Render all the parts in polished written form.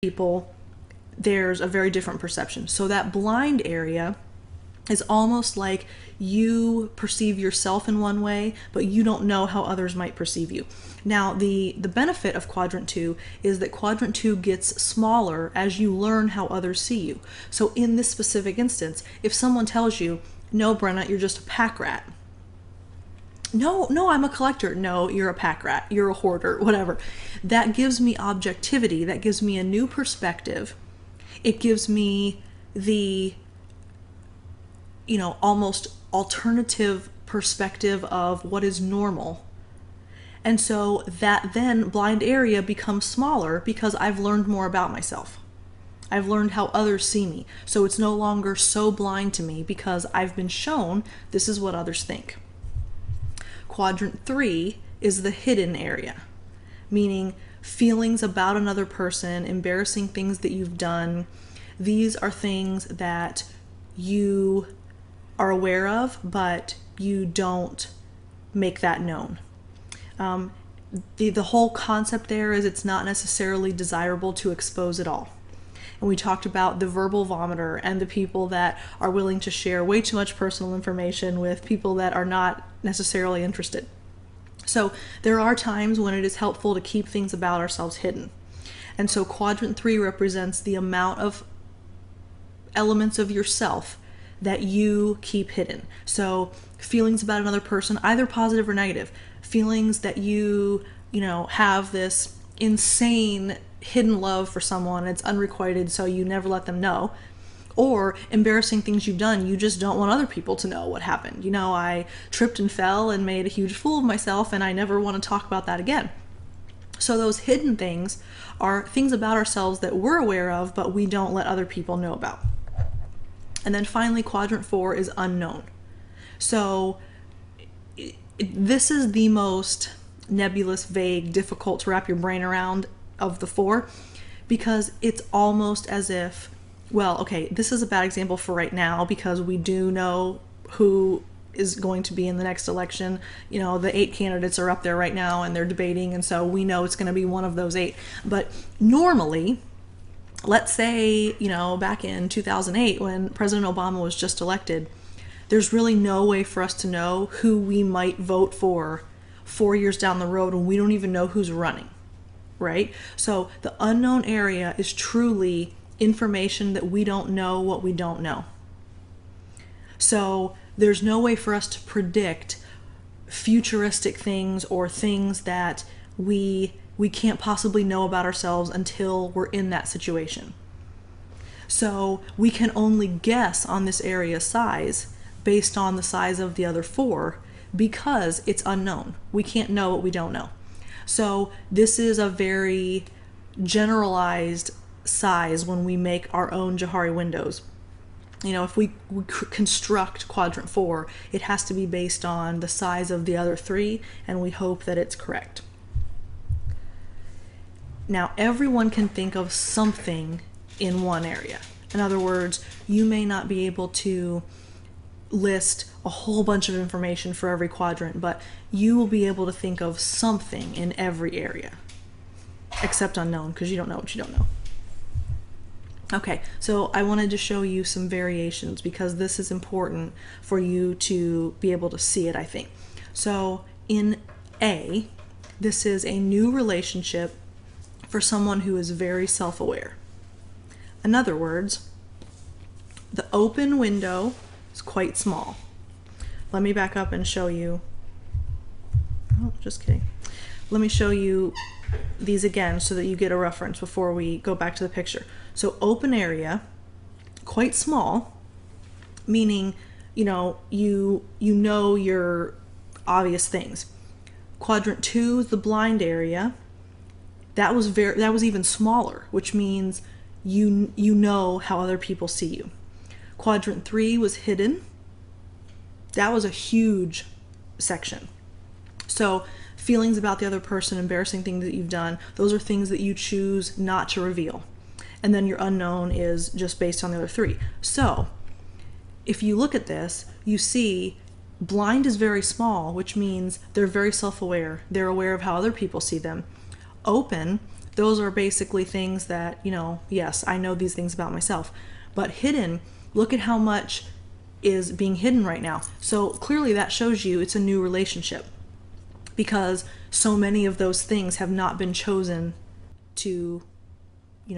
people, there's a very different perception. So that blind area is almost like you perceive yourself in one way, but you don't know how others might perceive you. Now, the benefit of quadrant 2 is that quadrant 2 gets smaller as you learn how others see you. So in this specific instance, if someone tells you, no, Brenna, you're just a pack rat. No, I'm a collector. No, you're a pack rat. You're a hoarder, whatever. That gives me objectivity. That gives me a new perspective. It gives me the, almost alternative perspective of what is normal. And so that then blind area becomes smaller because I've learned more about myself. I've learned how others see me. So it's no longer so blind to me because I've been shown this is what others think. Quadrant 3 is the hidden area, meaning feelings about another person, embarrassing things that you've done. These are things that you are aware of, but you don't make that known. The whole concept there is it's not necessarily desirable to expose it all. And we talked about the verbal vomiter and the people that are willing to share way too much personal information with people that are not necessarily interested. So there are times when it is helpful to keep things about ourselves hidden. And so quadrant 3 represents the amount of elements of yourself that you keep hidden. So feelings about another person, either positive or negative, feelings that you have this insane hidden love for someone, it's unrequited, so you never let them know, or embarrassing things you've done, you just don't want other people to know what happened. I tripped and fell and made a huge fool of myself, and I never want to talk about that again. So those hidden things are things about ourselves that we're aware of, but we don't let other people know about. And then finally, quadrant 4 is unknown. So this is the most nebulous, vague, difficult to wrap your brain around of the 4, because it's almost as if, this is a bad example for right now because we do know who is going to be in the next election. The 8 candidates are up there right now and they're debating, and so we know it's going to be one of those 8. But normally, let's say, back in 2008 when President Obama was just elected, there's really no way for us to know who we might vote for 4 years down the road when we don't even know who's running, right? So the unknown area is truly information that we don't know what we don't know. So there's no way for us to predict futuristic things or things that we can't possibly know about ourselves until we're in that situation. So we can only guess on this area's size based on the size of the other 4 because it's unknown. We can't know what we don't know. So this is a very generalized size when we make our own Johari windows. If we construct quadrant 4, it has to be based on the size of the other 3, and we hope that it's correct. Now, everyone can think of something in one area. In other words, you may not be able to list a whole bunch of information for every quadrant, but you will be able to think of something in every area, except unknown, because you don't know what you don't know. Okay, so I wanted to show you some variations because this is important for you to be able to see it, I think. So in A, this is a new relationship for someone who is very self-aware. In other words, the open window is quite small. Let me back up and show you. Oh, just kidding. Let me show you these again so that you get a reference before we go back to the picture. So open area, quite small, meaning you know your obvious things. Quadrant 2 is the blind area. That was even smaller, which means you know how other people see you. Quadrant 3 was hidden. That was a huge section. So feelings about the other person, embarrassing things that you've done, those are things that you choose not to reveal. And then your unknown is just based on the other 3. So if you look at this, you see blind is very small, which means they're very self-aware. They're aware of how other people see them. Open, those are basically things that, yes, I know these things about myself. But hidden, look at how much is being hidden right now. So clearly that shows you it's a new relationship, because so many of those things have not been chosen to,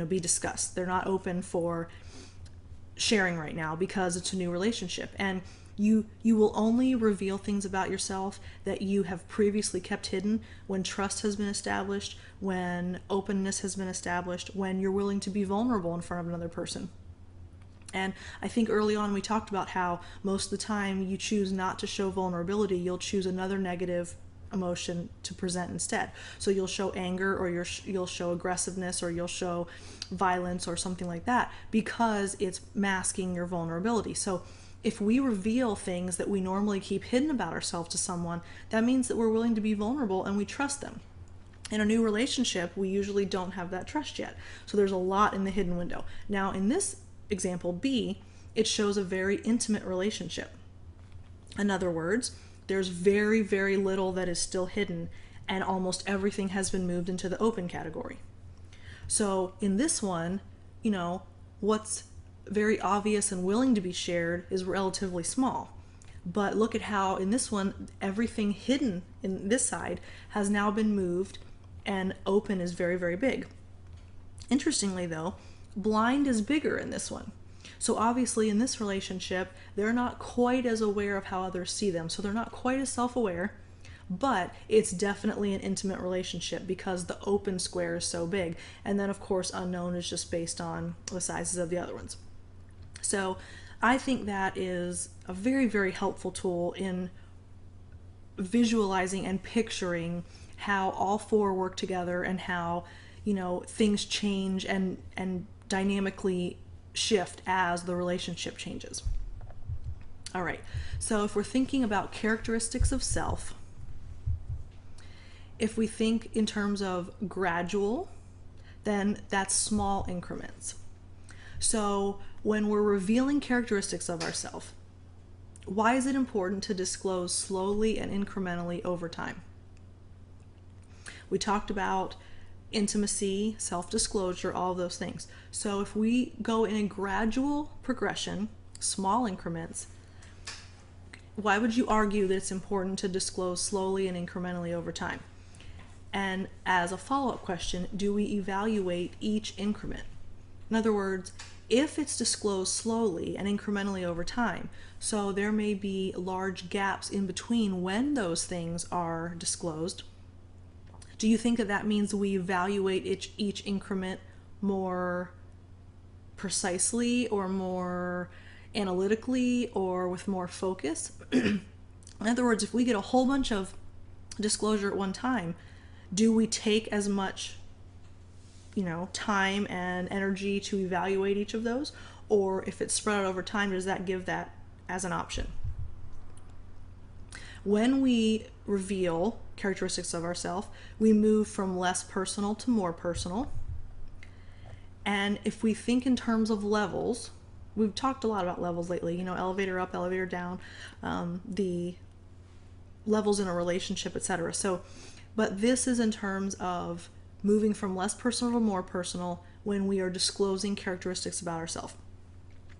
be discussed. They're not open for sharing right now because it's a new relationship. And you will only reveal things about yourself that you have previously kept hidden when trust has been established, when openness has been established, when you're willing to be vulnerable in front of another person. And I think early on we talked about how most of the time you choose not to show vulnerability, you'll choose another negative emotion to present instead. So you'll show anger, or you'll show aggressiveness, or you'll show violence or something like that, because it's masking your vulnerability. So if we reveal things that we normally keep hidden about ourselves to someone, that means that we're willing to be vulnerable and we trust them. In a new relationship, we usually don't have that trust yet. So there's a lot in the hidden window. Now in this example B, it shows a very intimate relationship. In other words, there's very, very little that is still hidden, and almost everything has been moved into the open category. So in this one, what's very obvious and willing to be shared is relatively small. But look at how in this one, everything hidden in this side has now been moved, and open is very, very big. Interestingly though, blind is bigger in this one. So obviously in this relationship, they're not quite as aware of how others see them. So they're not quite as self-aware, but it's definitely an intimate relationship because the open square is so big. And then of course, unknown is just based on the sizes of the other ones. So I think that is a very, very helpful tool in visualizing and picturing how all four work together, and how, things change and dynamically shift as the relationship changes. All right, so if we're thinking about characteristics of self, if we think in terms of gradual, then that's small increments. So when we're revealing characteristics of ourselves, why is it important to disclose slowly and incrementally over time? We talked about intimacy, self-disclosure, all of those things. So if we go in a gradual progression, small increments, why would you argue that it's important to disclose slowly and incrementally over time? And as a follow-up question, do we evaluate each increment? In other words, if it's disclosed slowly and incrementally over time, so there may be large gaps in between when those things are disclosed, do you think that that means we evaluate each increment more precisely, or more analytically, or with more focus? In other words, if we get a whole bunch of disclosure at one time, do we take as much time and energy to evaluate each of those? Or if it's spread out over time, does that give that as an option? When we reveal characteristics of ourselves, we move from less personal to more personal. And if we think in terms of levels, we've talked a lot about levels lately, elevator up, elevator down, the levels in a relationship, etc. So, but this is in terms of moving from less personal to more personal when we are disclosing characteristics about ourselves.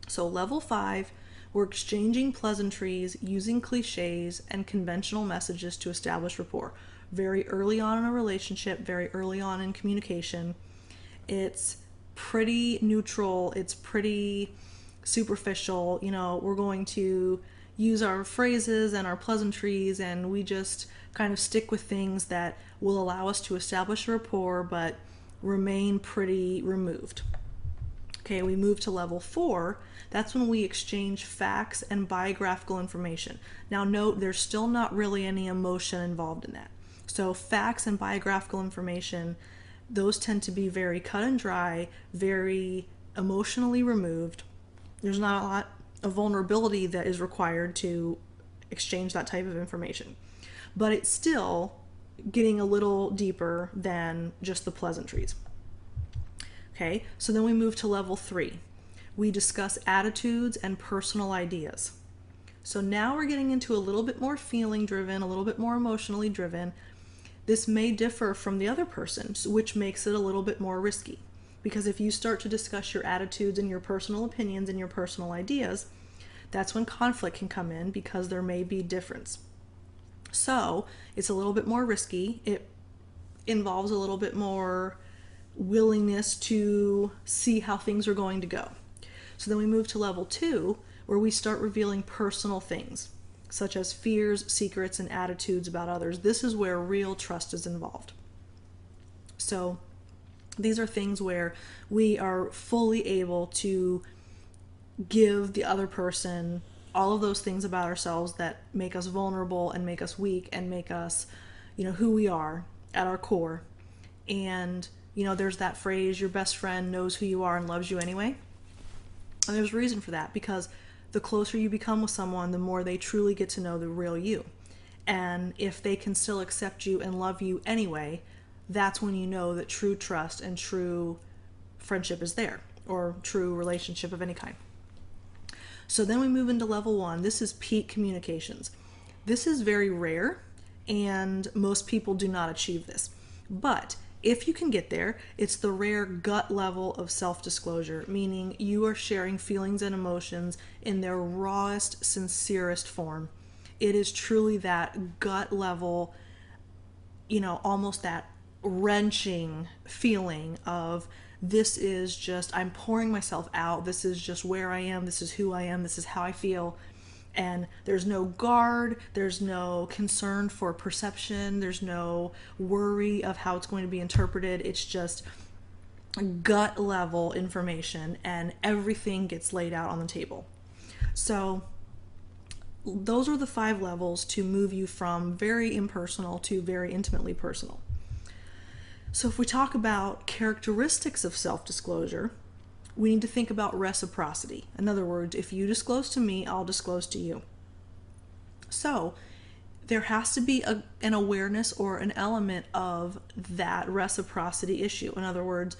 So level 5, we're exchanging pleasantries, using cliches and conventional messages to establish rapport. Very early on in a relationship, very early on in communication. It's pretty neutral, it's pretty superficial. We're going to use our phrases and our pleasantries, and we just kind of stick with things that will allow us to establish a rapport but remain pretty removed. Okay, we move to level 4. That's when we exchange facts and biographical information. Now note, there's still not really any emotion involved in that. So facts and biographical information, those tend to be very cut and dry, very emotionally removed. There's not a lot of vulnerability that is required to exchange that type of information. But it's still getting a little deeper than just the pleasantries. Okay, so then we move to level 3. We discuss attitudes and personal ideas. So now we're getting into a little bit more feeling driven, a little bit more emotionally driven. this may differ from the other person, which makes it a little bit more risky. Because if you start to discuss your attitudes and your personal opinions and your personal ideas, that's when conflict can come in, because there may be difference. So it's a little bit more risky. It involves a little bit more willingness to see how things are going to go. So then we move to level 2, where we start revealing personal things, such as fears, secrets, and attitudes about others. This is where real trust is involved. So these are things where we are fully able to give the other person all of those things about ourselves that make us vulnerable and make us weak and make us, who we are at our core. And, there's that phrase, your best friend knows who you are and loves you anyway. And there's a reason for that, because the closer you become with someone, the more they truly get to know the real you. And if they can still accept you and love you anyway, that's when you know that true trust and true friendship is there, or true relationship of any kind. So then we move into level 1. This is peak communications. This is very rare, and most people do not achieve this. But if you can get there, it's the rare gut level of self-disclosure, meaning you are sharing feelings and emotions in their rawest, sincerest form. It is truly that gut level, almost that wrenching feeling of, this is just, I'm pouring myself out. This is just where I am. This is who I am. This is how I feel. And there's no guard. There's no concern for perception. There's no worry of how it's going to be interpreted. It's just gut level information, and everything gets laid out on the table. So those are the 5 levels to move you from very impersonal to very intimately personal. So if we talk about characteristics of self-disclosure, we need to think about reciprocity. In other words, if you disclose to me, I'll disclose to you. So there has to be an awareness or an element of that reciprocity issue. In other words,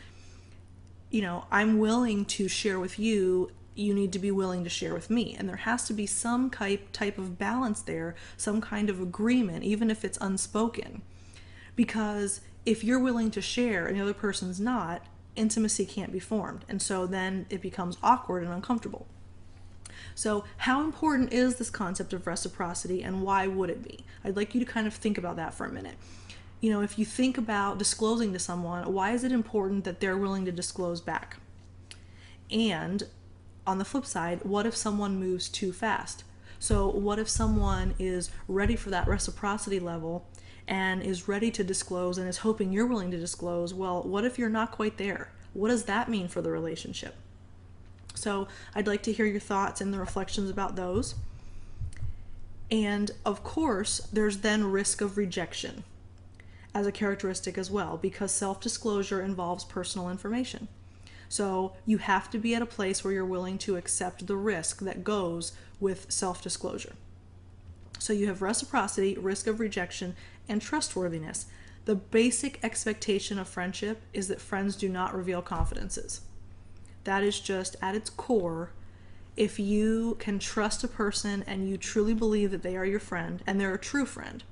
I'm willing to share with you, you need to be willing to share with me. And there has to be some type of balance there, some kind of agreement, even if it's unspoken. Because if you're willing to share and the other person's not, intimacy can't be formed. And so then it becomes awkward and uncomfortable. So how important is this concept of reciprocity, and why would it be? I'd like you to kind of think about that for a minute. If you think about disclosing to someone, why is it important that they're willing to disclose back? And on the flip side, what if someone moves too fast? So what if someone is ready for that reciprocity level and is ready to disclose and is hoping you're willing to disclose? Well, what if you're not quite there? What does that mean for the relationship? So I'd like to hear your thoughts and the reflections about those. And of course, there's then risk of rejection as a characteristic as well, because self-disclosure involves personal information. So you have to be at a place where you're willing to accept the risk that goes with self-disclosure. So you have reciprocity, risk of rejection, and trustworthiness. The basic expectation of friendship is that friends do not reveal confidences. That is just at its core. If you can trust a person and you truly believe that they are your friend and they're a true friend,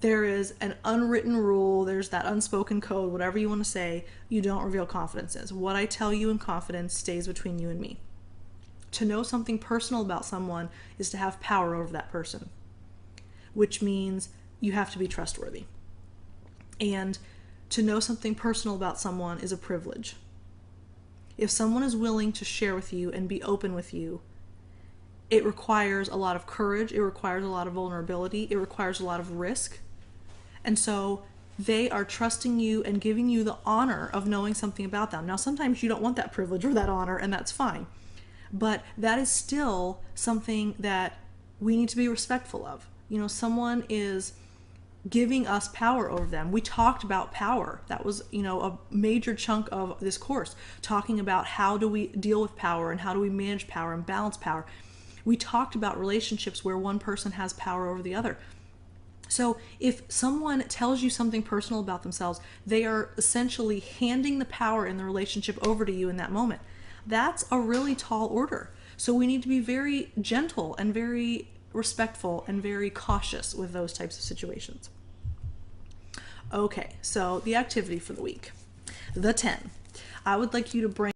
there is an unwritten rule, there's that unspoken code, whatever you want to say, you don't reveal confidences. What I tell you in confidence stays between you and me. To know something personal about someone is to have power over that person, which means you have to be trustworthy. And to know something personal about someone is a privilege. If someone is willing to share with you and be open with you, it requires a lot of courage, it requires a lot of vulnerability, it requires a lot of risk. And so they are trusting you and giving you the honor of knowing something about them. Now, sometimes you don't want that privilege or that honor, and that's fine. But that is still something that we need to be respectful of. Someone is giving us power over them. We talked about power. That was, a major chunk of this course, talking about how do we deal with power and how do we manage power and balance power. We talked about relationships where one person has power over the other. So if someone tells you something personal about themselves, they are essentially handing the power in the relationship over to you in that moment. That's a really tall order. So we need to be very gentle and very respectful and very cautious with those types of situations. Okay, so the activity for the week. The 10. I would like you to bring